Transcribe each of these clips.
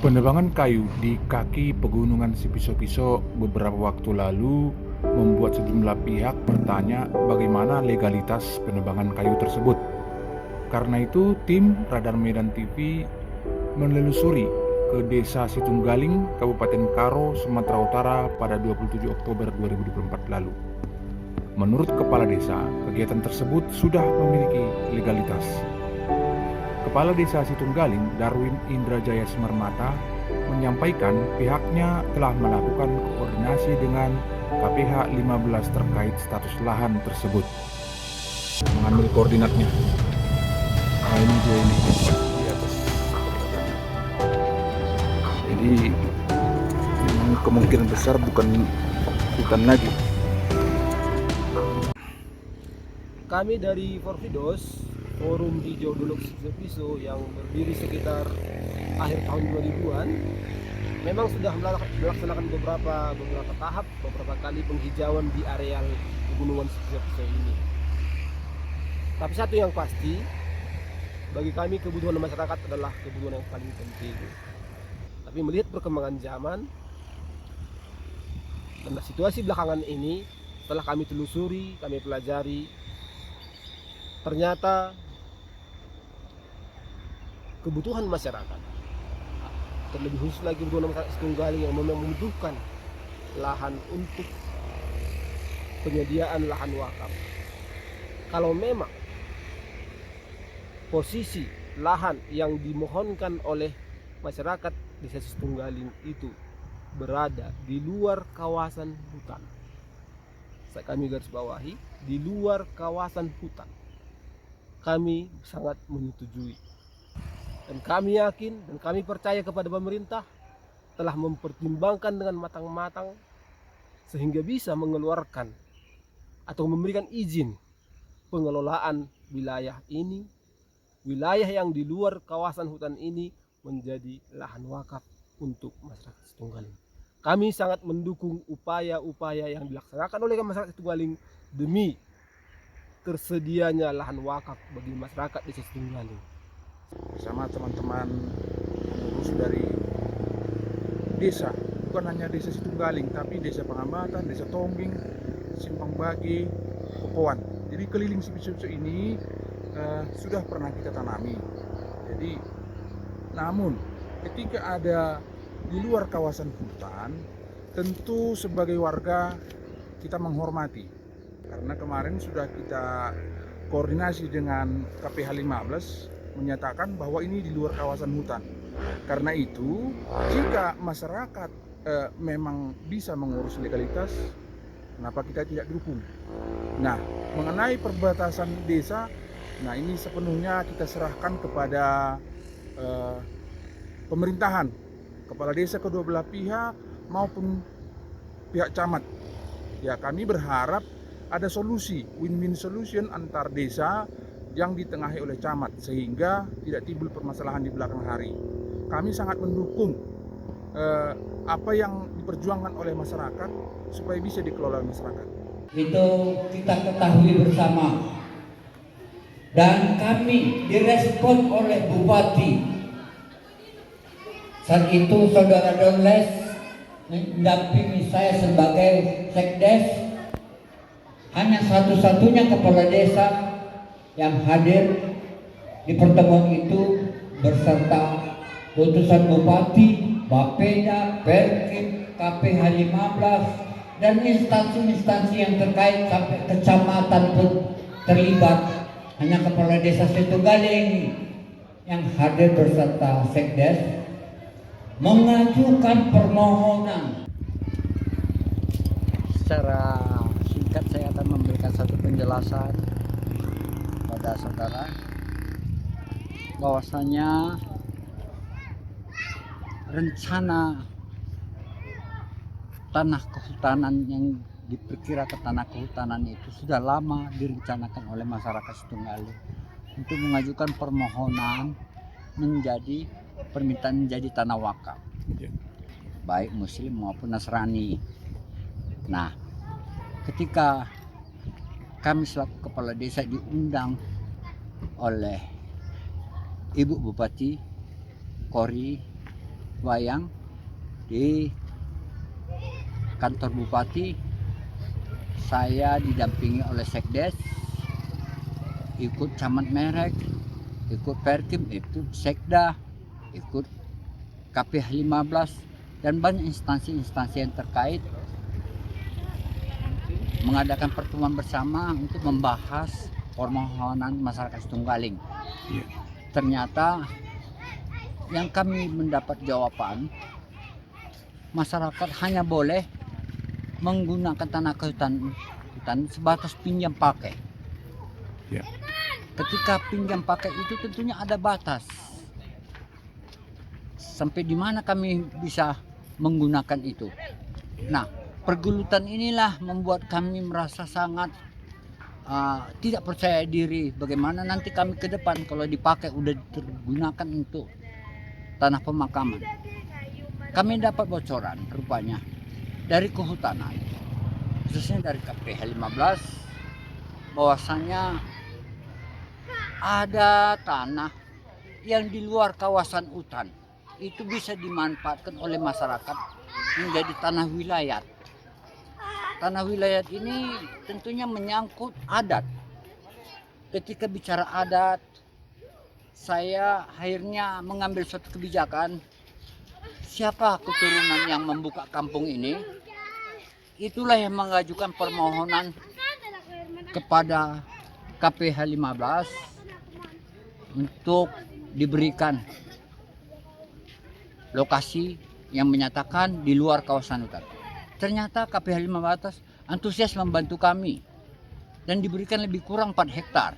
Penebangan kayu di kaki pegunungan Sipiso-Piso beberapa waktu lalu membuat sejumlah pihak bertanya bagaimana legalitas penebangan kayu tersebut. Karena itu, tim Radar Medan TV menelusuri ke Desa Situnggaling, Kabupaten Karo, Sumatera Utara pada 27 Oktober 2024 lalu. Menurut Kepala Desa, kegiatan tersebut sudah memiliki legalitas. Kepala Desa Situnggaling, Darwin Indrajaya Semermata, menyampaikan pihaknya telah melakukan koordinasi dengan KPH 15 terkait status lahan tersebut. Mengambil koordinatnya. Nah, ini dia ini di atas. Jadi kemungkinan besar bukan hutan lagi. Kami dari Forvidos, Forum Hijau Duluk Sipiso yang berdiri sekitar akhir tahun 2000-an, memang sudah melaksanakan beberapa tahap, beberapa kali penghijauan di areal pegunungan Sipiso ini. Tapi satu yang pasti, bagi kami kebutuhan masyarakat adalah kebutuhan yang paling penting. Tapi melihat perkembangan zaman dan situasi belakangan ini, setelah kami telusuri, kami pelajari, ternyata kebutuhan masyarakat, terlebih khusus lagi kebutuhan masyarakat Situnggaling yang memang membutuhkan lahan untuk penyediaan lahan wakaf. Kalau memang posisi lahan yang dimohonkan oleh masyarakat Desa Situnggaling itu berada di luar kawasan hutan, kami garis bawahi, di luar kawasan hutan, kami sangat menyetujui. Dan kami yakin dan kami percaya kepada pemerintah telah mempertimbangkan dengan matang-matang sehingga bisa mengeluarkan atau memberikan izin pengelolaan wilayah ini, wilayah yang di luar kawasan hutan ini menjadi lahan wakaf untuk masyarakat Situnggaling. Kami sangat mendukung upaya-upaya yang dilaksanakan oleh masyarakat Situnggaling demi tersedianya lahan wakaf bagi masyarakat Desa Situnggaling. Bersama teman-teman pengurus dari desa, bukan hanya Desa Situnggaling, tapi Desa Pangambatan, Desa Tongging, Simpang Bagi, Kokoan. Jadi keliling Sipiso ini sudah pernah kita tanami. Jadi, namun ketika ada di luar kawasan hutan, tentu sebagai warga kita menghormati. Karena kemarin sudah kita koordinasi dengan KPH 15 menyatakan bahwa ini di luar kawasan hutan. Karena itu, jika masyarakat memang bisa mengurus legalitas, kenapa kita tidak dukung? Nah, mengenai perbatasan desa, nah ini sepenuhnya kita serahkan kepada pemerintahan, kepala desa kedua belah pihak maupun pihak camat. Ya, kami berharap ada solusi, win-win solution antar desa yang ditengahi oleh camat sehingga tidak timbul permasalahan di belakang hari. Kami sangat mendukung apa yang diperjuangkan oleh masyarakat supaya bisa dikelola masyarakat. Itu kita ketahui bersama, dan kami direspon oleh Bupati. Saat itu Saudara Donles mendampingi saya sebagai Sekdes, hanya satu-satunya kepala desa yang hadir di pertemuan itu beserta putusan Bupati, Bapeda, Perkim, KPH 15 dan instansi-instansi yang terkait sampai kecamatan pun terlibat. Hanya kepala desa Situnggaling yang hadir beserta Sekdes mengajukan permohonan. Secara singkat saya akan memberikan satu penjelasan pada saudara bahwasanya rencana tanah kehutanan yang diperkirakan tanah kehutanan itu sudah lama direncanakan oleh masyarakat Situnggaling untuk mengajukan permohonan menjadi permintaan menjadi tanah wakaf, baik Muslim maupun Nasrani. Nah, ketika kami selaku kepala desa diundang oleh Ibu Bupati, Kori, wayang di kantor bupati. Saya didampingi oleh Sekdes, ikut Camat Merek, ikut Perkim, ikut Sekda, ikut KPH 15 dan banyak instansi-instansi yang terkait mengadakan pertemuan bersama untuk membahas permohonan masyarakat Situnggaling. Iya. Ternyata yang kami mendapat jawaban, masyarakat hanya boleh menggunakan tanah hutan sebatas pinjam pakai. Ya. Ketika pinjam pakai itu tentunya ada batas. Sampai di mana kami bisa menggunakan itu. Nah, pergulutan inilah membuat kami merasa sangat tidak percaya diri. Bagaimana nanti kami ke depan kalau dipakai udah digunakan untuk tanah pemakaman. Kami dapat bocoran rupanya dari kehutanan, khususnya dari KPH 15, bahwasanya ada tanah yang di luar kawasan hutan itu bisa dimanfaatkan oleh masyarakat menjadi tanah wilayah. Tanah wilayah ini tentunya menyangkut adat. Ketika bicara adat, saya akhirnya mengambil suatu kebijakan. Siapa keturunan yang membuka kampung ini, itulah yang mengajukan permohonan kepada KPH 15 untuk diberikan lokasi yang menyatakan di luar kawasan hutan. Ternyata KPH 15 antusias membantu kami dan diberikan lebih kurang 4 hektar.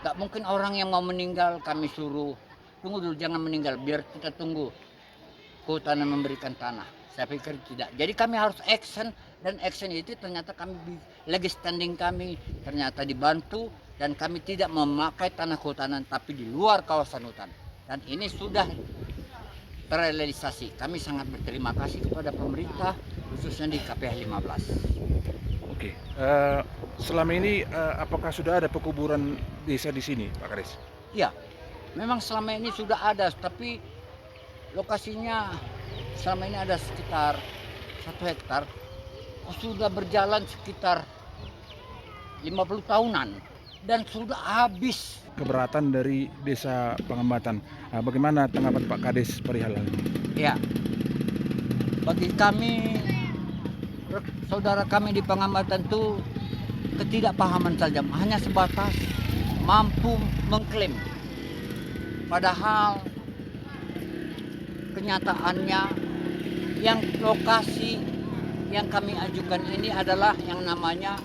Tak mungkin orang yang mau meninggal kami suruh tunggu dulu, jangan meninggal, biar kita tunggu kehutanan memberikan tanah. Saya pikir tidak. Jadi kami harus action, dan action itu ternyata kami lagi standing kami ternyata dibantu dan kami tidak memakai tanah kehutanan tapi di luar kawasan hutan. Dan ini sudah terrealisasi. Kami sangat berterima kasih kepada pemerintah khususnya di KPH 15. Oke. Selama ini apakah sudah ada pekuburan desa di sini, Pak Kades? Ya, memang selama ini sudah ada, tapi lokasinya selama ini ada sekitar 1 hektar. Sudah berjalan sekitar 50 tahunan dan sudah habis. Keberatan dari Desa Pangambatan. Bagaimana tanggapan Pak Kades perihal hal ini? Ya, bagi kami, saudara kami di Pangambatan itu ketidakpahaman saja, hanya sebatas mampu mengklaim. Padahal kenyataannya yang lokasi yang kami ajukan ini adalah yang namanya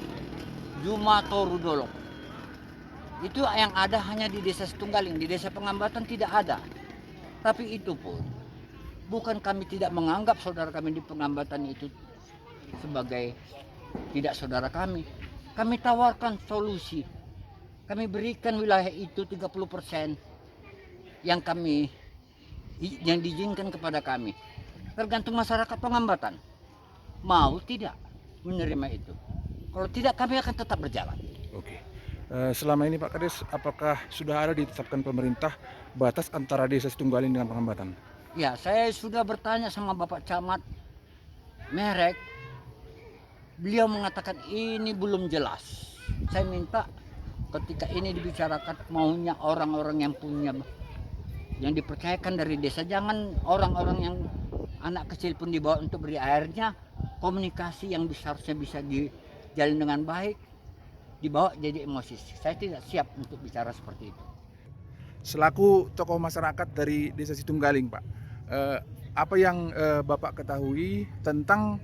Juma Torudolok. Itu yang ada hanya di Desa Situnggaling, di Desa Pangambatan tidak ada. Tapi itu pun bukan kami tidak menganggap saudara kami di Pangambatan itu sebagai tidak saudara kami. Kami tawarkan solusi. Kami berikan wilayah itu 30% yang diizinkan kepada kami. Tergantung masyarakat Pangambatan mau tidak menerima itu. Kalau tidak, kami akan tetap berjalan. Oke. Selama ini Pak Kades, apakah sudah ada ditetapkan pemerintah batas antara Desa Situnggaling dengan Pangambatan? Ya, saya sudah bertanya sama Bapak Camat Merek. Beliau mengatakan ini belum jelas. Saya minta ketika ini dibicarakan maunya orang-orang yang punya, yang dipercayakan dari desa, jangan orang-orang yang anak kecil pun dibawa untuk beri airnya. Komunikasi yang seharusnya bisa dijalin dengan baik dibawa jadi emosi. Saya tidak siap untuk bicara seperti itu. Selaku tokoh masyarakat dari Desa Situnggaling, Pak, apa yang Bapak ketahui tentang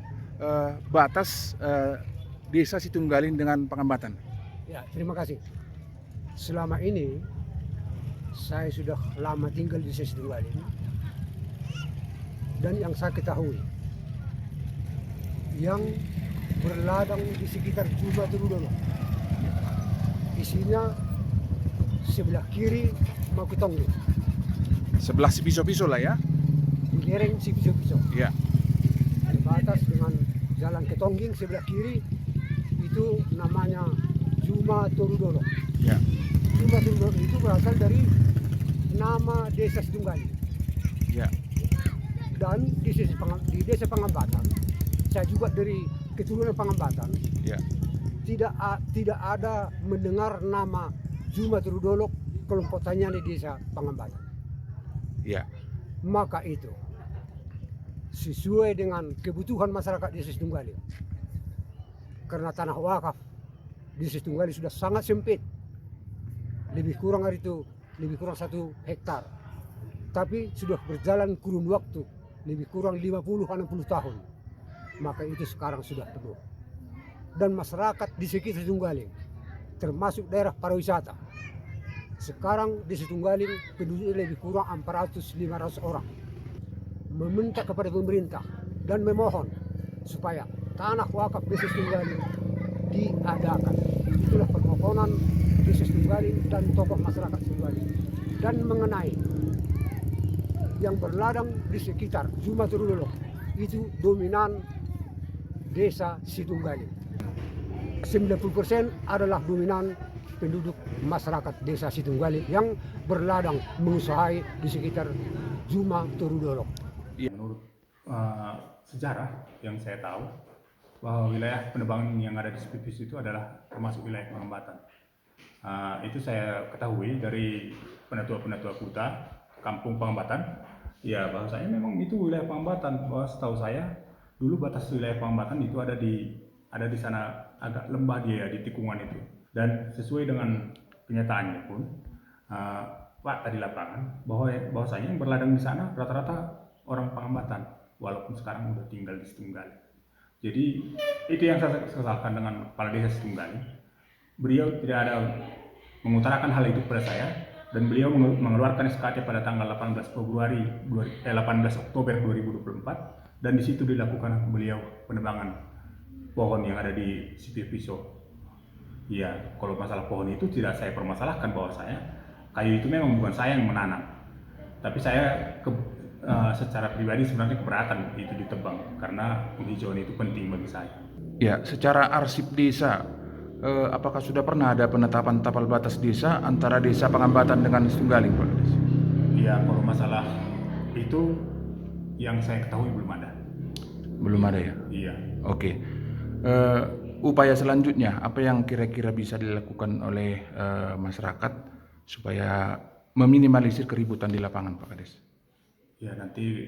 batas Desa Situnggaling dengan Pangambatan? Ya, terima kasih. Selama ini saya sudah lama tinggal di Desa Situnggaling, dan yang saya ketahui, yang berladang di sekitar Juma Torudolok, isinya sebelah kiri mau ke Tonggeng, Sebelah si pisau-pisau lah ya? di lereng si pisau-pisau. Ya. Di batas dengan jalan ke Tonggeng sebelah kiri itu namanya Juma Torudolok. Ya. Juma Torudolok itu berasal dari nama Desa Situnggaling. Ya. Dan di desa Pangambatan, saya juga dari keturunan Pangambatan, Ya. tidak ada mendengar nama Juma Trudolok kelompok tani di desa Pangambatan. Ya. Maka itu sesuai dengan kebutuhan masyarakat desa Situnggali. Karena tanah wakaf di desa Situnggali sudah sangat sempit. Lebih kurang 1 hektar. Tapi sudah berjalan kurun waktu lebih kurang 50-60 tahun. Maka itu sekarang sudah penuh. Dan masyarakat di sekitar Situnggali, termasuk daerah pariwisata, sekarang di Situnggali penduduknya lebih kurang 400-500 orang. Meminta kepada pemerintah dan memohon supaya tanah wakaf desa Situnggali diadakan. Itulah permohonan desa Situnggali dan tokoh masyarakat Situnggali. Dan mengenai yang berladang di sekitar Juma Trudolok, itu dominan desa Situnggali. 90% adalah dominan penduduk masyarakat desa Situnggali yang berladang mengusahai di sekitar Juma Trudolok. Menurut sejarah yang saya tahu, bahwa wilayah penebangan yang ada di Sepipis itu adalah termasuk wilayah Pangambatan. Itu saya ketahui dari penatua-penatua kuta Kampung Pangambatan. Ya, bahwasanya memang itu wilayah Pangambatan. Bahwa setahu saya dulu batas wilayah Pangambatan itu ada di sana, agak lembah dia di tikungan itu. Dan sesuai dengan kenyataannya pun, fakta di lapangan bahwasanya yang berladang di sana rata-rata orang Pangambatan, walaupun sekarang udah tinggal di Situnggali. Jadi itu yang saya sesalkan dengan kepala desa Situnggali. Beliau tidak ada mengutarakan hal itu kepada saya, dan beliau mengeluarkan SKT pada tanggal 18 Oktober 2024, dan di situ dilakukan beliau penebangan pohon yang ada di Sipir Piso. Ya, kalau masalah pohon itu tidak saya permasalahkan, bahwa kayu itu memang bukan saya yang menanam, tapi saya secara pribadi sebenarnya keberatan itu ditebang karena penghijauan itu penting bagi saya. Ya, secara arsip desa, apakah sudah pernah ada penetapan tapal batas desa antara desa Pangambatan dengan Situnggali, Pak Kades? Ya, kalau masalah itu yang saya ketahui belum ada. Belum ada ya? Iya. Oke. Upaya selanjutnya apa yang kira-kira bisa dilakukan oleh masyarakat supaya meminimalisir keributan di lapangan, Pak Kades? Ya, nanti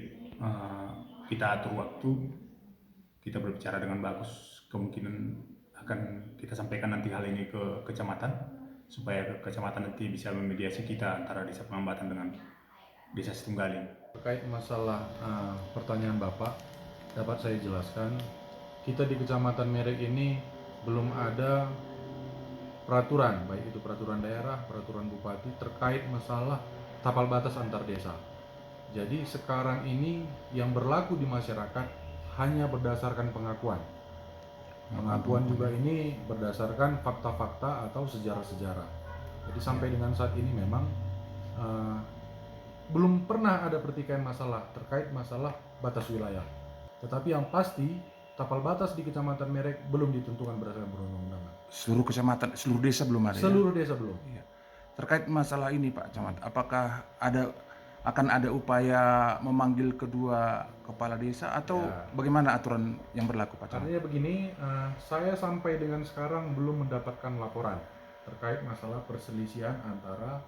kita atur waktu, kita berbicara dengan bagus, kemungkinan akan kita sampaikan nanti hal ini ke kecamatan, supaya kecamatan nanti bisa memediasi kita antara desa Pangambatan dengan desa Situnggali. Terkait masalah pertanyaan Bapak, dapat saya jelaskan, kita di Kecamatan Merek ini belum ada peraturan, baik itu peraturan daerah, peraturan bupati, terkait masalah tapal batas antar desa. Jadi sekarang ini yang berlaku di masyarakat hanya berdasarkan pengakuan. Pengakuan juga ini berdasarkan fakta-fakta atau sejarah-sejarah. Jadi sampai dengan saat ini memang belum pernah ada pertikaian masalah terkait masalah batas wilayah. Tetapi yang pasti tapal batas di Kecamatan Merek belum ditentukan berdasarkan perundang-undangan. Seluruh kecamatan, seluruh desa belum ada. Seluruh desa belum. Ya? Terkait masalah ini, Pak Camat, apakah akan ada upaya memanggil kedua kepala desa atau bagaimana aturan yang berlaku, Pak Camat? Artinya begini, saya sampai dengan sekarang belum mendapatkan laporan terkait masalah perselisihan antara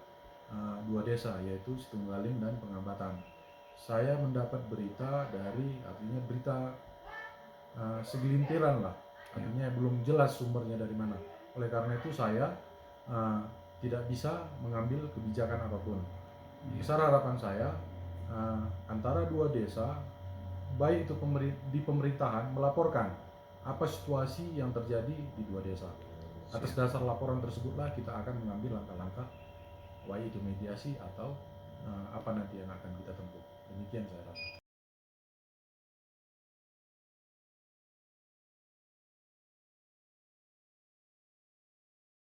dua desa, yaitu Situnggaling dan Pangambatan. Saya mendapat berita artinya berita segelintiran lah, artinya belum jelas sumbernya dari mana. Oleh karena itu saya tidak bisa mengambil kebijakan apapun. Besar harapan saya antara dua desa, baik itu di pemerintahan, melaporkan apa situasi yang terjadi di dua desa. Atas dasar laporan tersebutlah kita akan mengambil langkah-langkah, baik itu mediasi atau apa nanti yang akan kita tempuh. Demikian saya rasa.